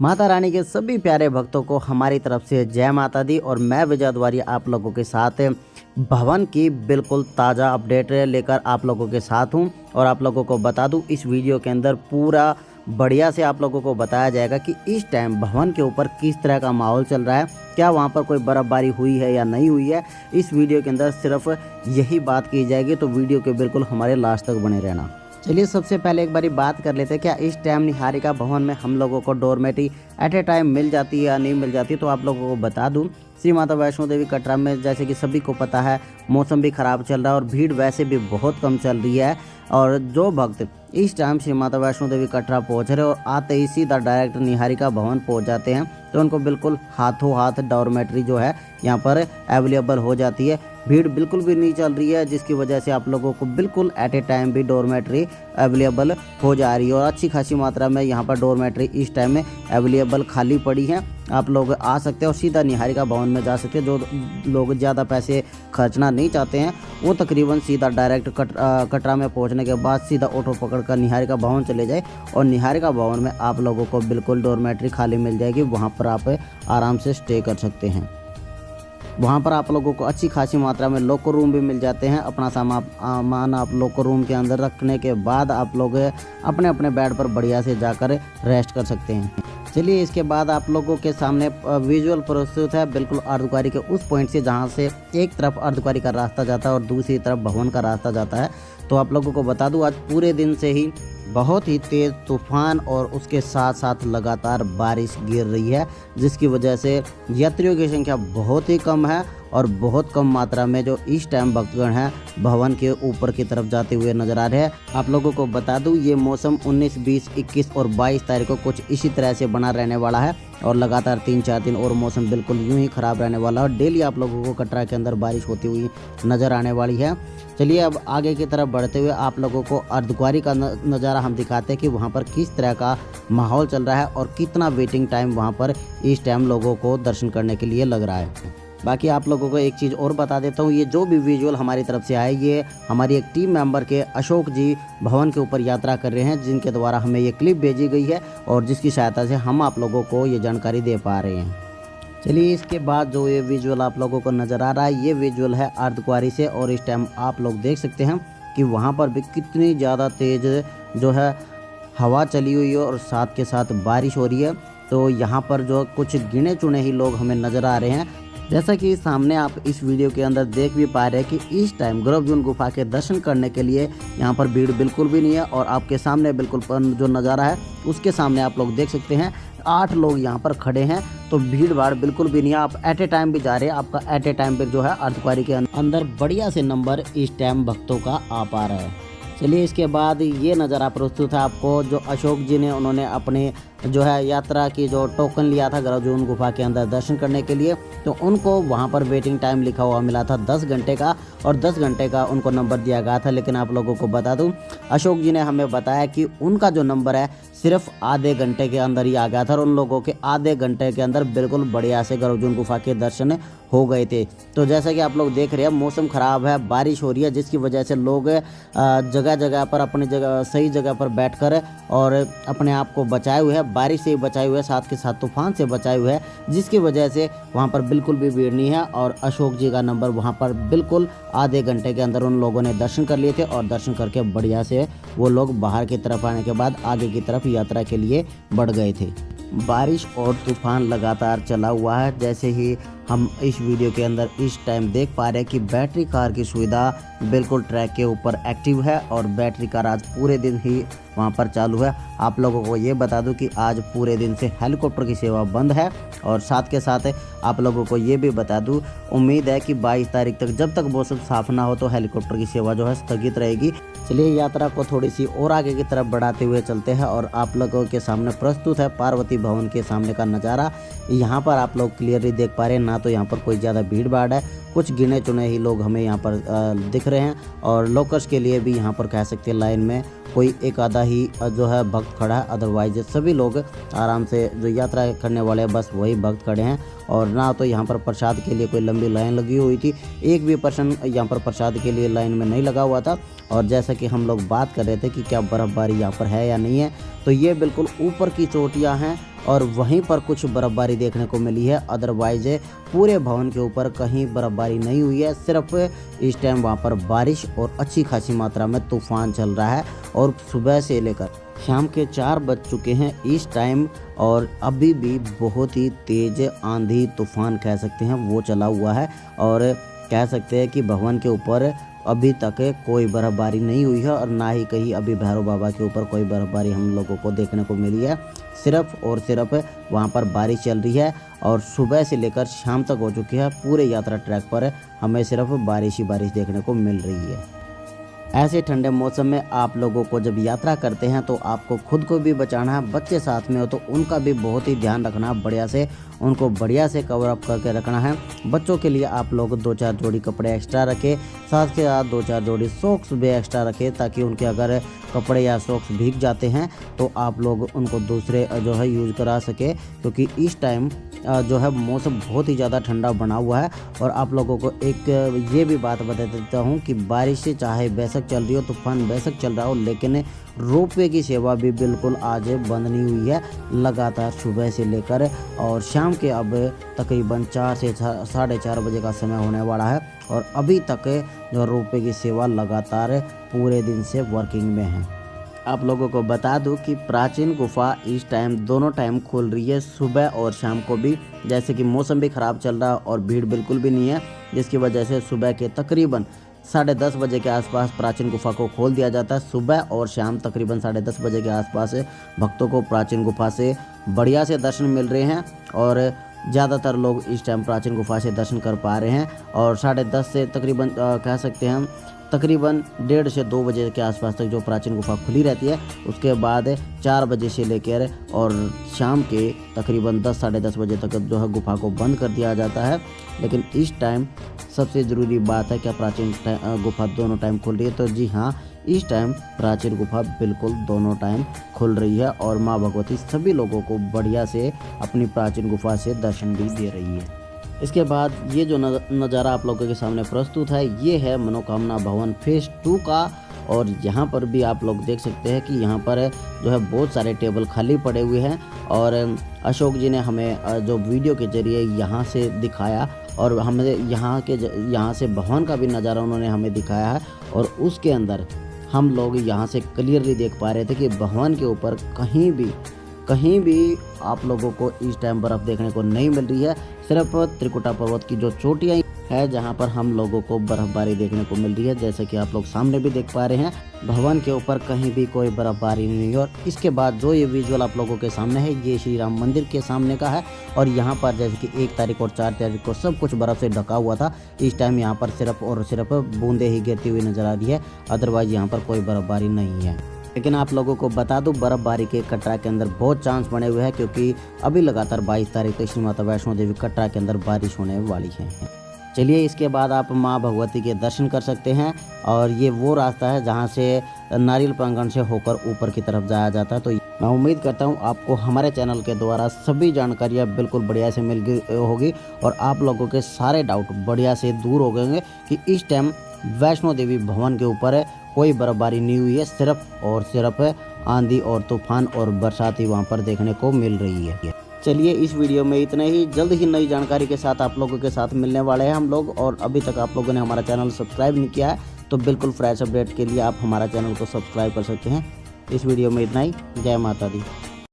माता रानी के सभी प्यारे भक्तों को हमारी तरफ से जय माता दी। और मैं विजय द्वारी आप लोगों के साथ भवन की बिल्कुल ताज़ा अपडेट लेकर आप लोगों के साथ हूं। और आप लोगों को बता दूं, इस वीडियो के अंदर पूरा बढ़िया से आप लोगों को बताया जाएगा कि इस टाइम भवन के ऊपर किस तरह का माहौल चल रहा है, क्या वहां पर कोई बर्फ़बारी हुई है या नहीं हुई है। इस वीडियो के अंदर सिर्फ यही बात की जाएगी, तो वीडियो के बिल्कुल हमारे लास्ट तक बने रहना। चलिए सबसे पहले एक बारी बात कर लेते हैं, क्या इस टाइम निहारिका भवन में हम लोगों को डोरमेटी एट ए टाइम मिल जाती है या नहीं मिल जाती। तो आप लोगों को बता दूं, श्री माता वैष्णो देवी कटरा में जैसे कि सभी को पता है, मौसम भी ख़राब चल रहा है और भीड़ वैसे भी बहुत कम चल रही है। और जो भक्त इस टाइम श्री माता वैष्णो देवी कटरा पहुँच रहे और आते ही सीधा डायरेक्ट निहारिका भवन पहुँच जाते हैं, तो उनको बिल्कुल हाथों हाथ डॉर्मेट्री जो है यहाँ पर अवेलेबल हो जाती है। भीड़ बिल्कुल भी नहीं चल रही है, जिसकी वजह से आप लोगों को बिल्कुल एट ए टाइम भी डॉर्मेट्री अवेलेबल हो जा रही है। और अच्छी खासी मात्रा में यहाँ पर डॉर्मेट्री इस टाइम में अवेलेबल खाली पड़ी हैं। आप लोग आ सकते हैं और सीधा निहारिका भवन में जा सकते हैं। जो लोग ज़्यादा पैसे खर्चना नहीं चाहते हैं, वो तकरीबन सीधा डायरेक्ट कटरा में पहुँचने के बाद सीधा ऑटो पकड़ कर निहारिका भवन चले जाए और निहारिका भवन में आप लोगों को बिल्कुल डॉर्मेट्री खाली मिल जाएगी। वहाँ पर आप आराम से स्टे कर सकते हैं। वहाँ पर आप लोगों को अच्छी खासी मात्रा में लॉकर रूम भी मिल जाते हैं। अपना सामान आप लॉकर रूम के अंदर रखने के बाद आप लोग अपने अपने बेड पर बढ़िया से जाकर रेस्ट कर सकते हैं। चलिए इसके बाद आप लोगों के सामने विजुअल प्रस्तुत है बिल्कुल अर्धकुंवारी के उस पॉइंट से जहाँ से एक तरफ अर्धकुंवारी का रास्ता जाता है और दूसरी तरफ भवन का रास्ता जाता है। तो आप लोगों को बता दूं, आज पूरे दिन से ही बहुत ही तेज़ तूफान और उसके साथ साथ लगातार बारिश गिर रही है, जिसकी वजह से यात्रियों की संख्या बहुत ही कम है और बहुत कम मात्रा में जो इस टाइम भक्तगण हैं भवन के ऊपर की तरफ जाते हुए नजर आ रहे हैं। आप लोगों को बता दूं, ये मौसम 19, 20, 21 और 22 तारीख को कुछ इसी तरह से बना रहने वाला है और लगातार 3-4 दिन और मौसम बिल्कुल यूं ही ख़राब रहने वाला है और डेली आप लोगों को कटरा के अंदर बारिश होती हुई नज़र आने वाली है। चलिए अब आगे की तरफ बढ़ते हुए आप लोगों को अर्धकुंवारी का नज़ारा हम दिखाते हैं कि वहाँ पर किस तरह का माहौल चल रहा है और कितना वेटिंग टाइम वहाँ पर इस टाइम लोगों को दर्शन करने के लिए लग रहा है। बाकी आप लोगों को एक चीज़ और बता देता हूँ, ये जो भी विजुअल हमारी तरफ से आए, ये हमारी एक टीम मेंबर के अशोक जी भवन के ऊपर यात्रा कर रहे हैं, जिनके द्वारा हमें ये क्लिप भेजी गई है और जिसकी सहायता से हम आप लोगों को ये जानकारी दे पा रहे हैं। चलिए इसके बाद जो ये विजुअल आप लोगों को नज़र आ रहा है, ये विजुअल है अर्धकुंवारी से और इस टाइम आप लोग देख सकते हैं कि वहाँ पर भी कितनी ज़्यादा तेज़ जो है हवा चली हुई है और साथ के साथ बारिश हो रही है। तो यहाँ पर जो कुछ गिने चुने ही लोग हमें नज़र आ रहे हैं। जैसा कि सामने आप इस वीडियो के अंदर देख भी पा रहे हैं कि इस टाइम गर्भजून गुफा के दर्शन करने के लिए यहाँ पर भीड़ बिल्कुल भी नहीं है। और आपके सामने बिल्कुल जो नज़ारा है उसके सामने आप लोग देख सकते हैं 8 लोग यहाँ पर खड़े हैं। तो भीड़ भाड़ बिल्कुल भी नहीं है। आप एट ए टाइम भी जा रहे हैं, आपका एट ए टाइम पर जो है अर्धकुंवारी के अंदर बढ़िया से नंबर इस टाइम भक्तों का आ पा रहा है। चलिए इसके बाद ये नज़ारा प्रस्तुत है आपको, जो अशोक जी ने उन्होंने अपने जो है यात्रा की जो टोकन लिया था गर्भजून गुफा के अंदर दर्शन करने के लिए, तो उनको वहाँ पर वेटिंग टाइम लिखा हुआ मिला था 10 घंटे का और 10 घंटे का उनको नंबर दिया गया था। लेकिन आप लोगों को बता दूं, अशोक जी ने हमें बताया कि उनका जो नंबर है सिर्फ आधे घंटे के अंदर ही आ गया था और उन लोगों के आधे घंटे के अंदर बिल्कुल बढ़िया से गर्भजून गुफा के दर्शन हो गए थे। तो जैसा कि आप लोग देख रहे हैं, मौसम ख़राब है, बारिश हो रही है, जिसकी वजह से लोग जगह जगह पर अपनी जगह सही जगह पर बैठकर और अपने आप को बचाए हुए हैं, बारिश से बचाए हुए हैं, साथ के साथ तूफान से बचाए हुए हैं, जिसकी वजह से वहाँ पर बिल्कुल भी भीड़ नहीं है। और अशोक जी का नंबर वहाँ पर बिल्कुल आधे घंटे के अंदर उन लोगों ने दर्शन कर लिए थे और दर्शन करके बढ़िया से वो लोग बाहर की तरफ आने के बाद आगे की तरफ यात्रा के लिए बढ़ गए थे। बारिश और तूफान लगातार चला हुआ है। जैसे ही हम इस वीडियो के अंदर इस टाइम देख पा रहे हैं कि बैटरी कार की सुविधा बिल्कुल ट्रैक के ऊपर एक्टिव है और बैटरी कार आज पूरे दिन ही वहां पर चालू है। आप लोगों को ये बता दूं कि आज पूरे दिन से हेलीकॉप्टर की सेवा बंद है और साथ के साथ आप लोगों को ये भी बता दूं, उम्मीद है कि 22 तारीख तक जब तक मौसम साफ ना हो तो हेलीकॉप्टर की सेवा जो है स्थगित रहेगी। चलिए यात्रा को थोड़ी सी और आगे की तरफ बढ़ाते हुए चलते हैं और आप लोगों के सामने प्रस्तुत है पार्वती भवन के सामने का नज़ारा। यहाँ पर आप लोग क्लियरली देख पा रहे हैं, ना तो यहाँ पर कोई ज़्यादा भीड़ भाड़ है, कुछ गिने चुने ही लोग हमें यहाँ पर दिख रहे हैं और लॉकर्स के लिए भी यहाँ पर कह सकते हैं लाइन में कोई एक आधा ही जो है भक्त खड़ा है, अदरवाइज सभी लोग आराम से जो यात्रा करने वाले बस वही भक्त खड़े हैं। और ना तो यहाँ पर प्रसाद के लिए कोई लंबी लाइन लगी हुई थी, एक भी पर्सन यहाँ पर प्रसाद के लिए लाइन में नहीं लगा हुआ था। और जैसा कि हम लोग बात कर रहे थे कि क्या बर्फ़बारी यहाँ पर है या नहीं है, तो ये बिल्कुल ऊपर की चोटियाँ हैं और वहीं पर कुछ बर्फ़बारी देखने को मिली है। अदरवाइज़ पूरे भवन के ऊपर कहीं बर्फ़बारी नहीं हुई है। सिर्फ इस टाइम वहाँ पर बारिश और अच्छी खासी मात्रा में तूफ़ान चल रहा है और सुबह से लेकर शाम के 4 बज चुके हैं इस टाइम और अभी भी बहुत ही तेज़ आंधी तूफ़ान कह सकते हैं वो चला हुआ है। और कह सकते हैं कि भवन के ऊपर अभी तक कोई बर्फ़बारी नहीं हुई है और ना ही कहीं अभी भैरव बाबा के ऊपर कोई बर्फ़बारी हम लोगों को देखने को मिली है। सिर्फ और सिर्फ वहाँ पर बारिश चल रही है और सुबह से लेकर शाम तक हो चुकी है। पूरे यात्रा ट्रैक पर हमें सिर्फ बारिश ही बारिश देखने को मिल रही है। ऐसे ठंडे मौसम में आप लोगों को जब यात्रा करते हैं तो आपको खुद को भी बचाना है, बच्चे साथ में हो तो उनका भी बहुत ही ध्यान रखना है, बढ़िया से उनको बढ़िया से कवर अप करके रखना है। बच्चों के लिए आप लोग 2-4 जोड़ी कपड़े एक्स्ट्रा रखें, साथ के साथ 2-4 जोड़ी सॉक्स भी एक्स्ट्रा रखें ताकि उनके अगर कपड़े या सॉक्स भीग जाते हैं तो आप लोग उनको दूसरे जो है यूज़ करा सके, क्योंकि इस टाइम जो है मौसम बहुत ही ज़्यादा ठंडा बना हुआ है। और आप लोगों को एक ये भी बात बता देता हूँ कि बारिश से चाहे बेशक चल रही हो, तूफान बेशक चल रहा हो, लेकिन रोपवे की सेवा भी बिल्कुल आज बंद नहीं हुई है। लगातार सुबह से लेकर और शाम के अब तकरीबन 4 से 4:30 बजे का समय होने वाला है और अभी तक जो रोपवे की सेवा लगातार पूरे दिन से वर्किंग में है। आप लोगों को बता दूं कि प्राचीन गुफा इस टाइम दोनों टाइम खुल रही है, सुबह और शाम को भी। जैसे कि मौसम भी ख़राब चल रहा है और भीड़ बिल्कुल भी नहीं है, जिसकी वजह से सुबह के तकरीबन 10:30 बजे के आसपास प्राचीन गुफा को खोल दिया जाता है। सुबह और शाम तकरीबन 10:30 बजे के आसपास भक्तों को प्राचीन गुफा से बढ़िया से दर्शन मिल रहे हैं और ज़्यादातर लोग इस टाइम प्राचीन गुफा से दर्शन कर पा रहे हैं। और 10:30 से तकरीबन कह सकते हैं हम तकरीबन 1:30 से 2 बजे के आसपास तक जो प्राचीन गुफा खुली रहती है। उसके बाद 4 बजे से लेकर और शाम के तकरीबन 10 साढ़े 10 बजे तक जो है गुफा को बंद कर दिया जाता है। लेकिन इस टाइम सबसे ज़रूरी बात है क्या प्राचीन गुफा दोनों टाइम खुल रही है, तो जी हाँ, इस टाइम प्राचीन गुफा बिल्कुल दोनों टाइम खुल रही है और माँ भगवती सभी लोगों को बढ़िया से अपनी प्राचीन गुफा से दर्शन भी दे रही है। इसके बाद ये जो नज़ारा आप लोगों के सामने प्रस्तुत है, ये है मनोकामना भवन फेज़ 2 का। और यहाँ पर भी आप लोग देख सकते हैं कि यहाँ पर जो है बहुत सारे टेबल खाली पड़े हुए हैं और अशोक जी ने हमें जो वीडियो के जरिए यहाँ से दिखाया और हमें यहाँ से भवन का भी नज़ारा उन्होंने हमें दिखाया है। और उसके अंदर हम लोग यहाँ से क्लियरली देख पा रहे थे कि भवन के ऊपर कहीं भी आप लोगों को इस टाइम बर्फ़ देखने को नहीं मिल रही है। सिर्फ त्रिकुटा पर्वत की जो चोटियाँ है जहाँ पर हम लोगों को बर्फ़बारी देखने को मिल रही है, जैसे कि आप लोग सामने भी देख पा रहे हैं। भवन के ऊपर कहीं भी कोई बर्फ़बारी नहीं है। और इसके बाद जो ये विजुअल आप लोगों के सामने है, ये श्री राम मंदिर के सामने का है। और यहाँ पर जैसे कि 1 तारीख और 4 तारीख को सब कुछ बर्फ़ से ढका हुआ था, इस टाइम यहाँ पर सिर्फ और सिर्फ बूंदें ही गिरती हुई नज़र आ रही है। अदरवाइज़ यहाँ पर कोई बर्फ़बारी नहीं है। लेकिन आप लोगों को बता दूं बर्फ़बारी के कटरा के अंदर बहुत चांस बने हुए हैं, क्योंकि अभी लगातार 22 तारीख तक श्री माता वैष्णो देवी कटरा के अंदर बारिश होने वाली है। चलिए इसके बाद आप माँ भगवती के दर्शन कर सकते हैं। और ये वो रास्ता है जहाँ से नारियल प्रांगण से होकर ऊपर की तरफ जाया जाता है। तो मैं उम्मीद करता हूँ आपको हमारे चैनल के द्वारा सभी जानकारियाँ बिल्कुल बढ़िया से मिल गई होगी और आप लोगों के सारे डाउट बढ़िया से दूर हो गए होंगे कि इस टाइम वैष्णो देवी भवन के ऊपर कोई बर्फ़बारी नहीं हुई है। सिर्फ और सिर्फ आंधी और तूफान और बरसात ही वहाँ पर देखने को मिल रही है। चलिए इस वीडियो में इतना ही। जल्द ही नई जानकारी के साथ आप लोगों के साथ मिलने वाले हैं हम लोग। और अभी तक आप लोगों ने हमारा चैनल सब्सक्राइब नहीं किया है तो बिल्कुल फ्रेश अपडेट के लिए आप हमारा चैनल को सब्सक्राइब कर सकते हैं। इस वीडियो में इतना ही। जय माता दी।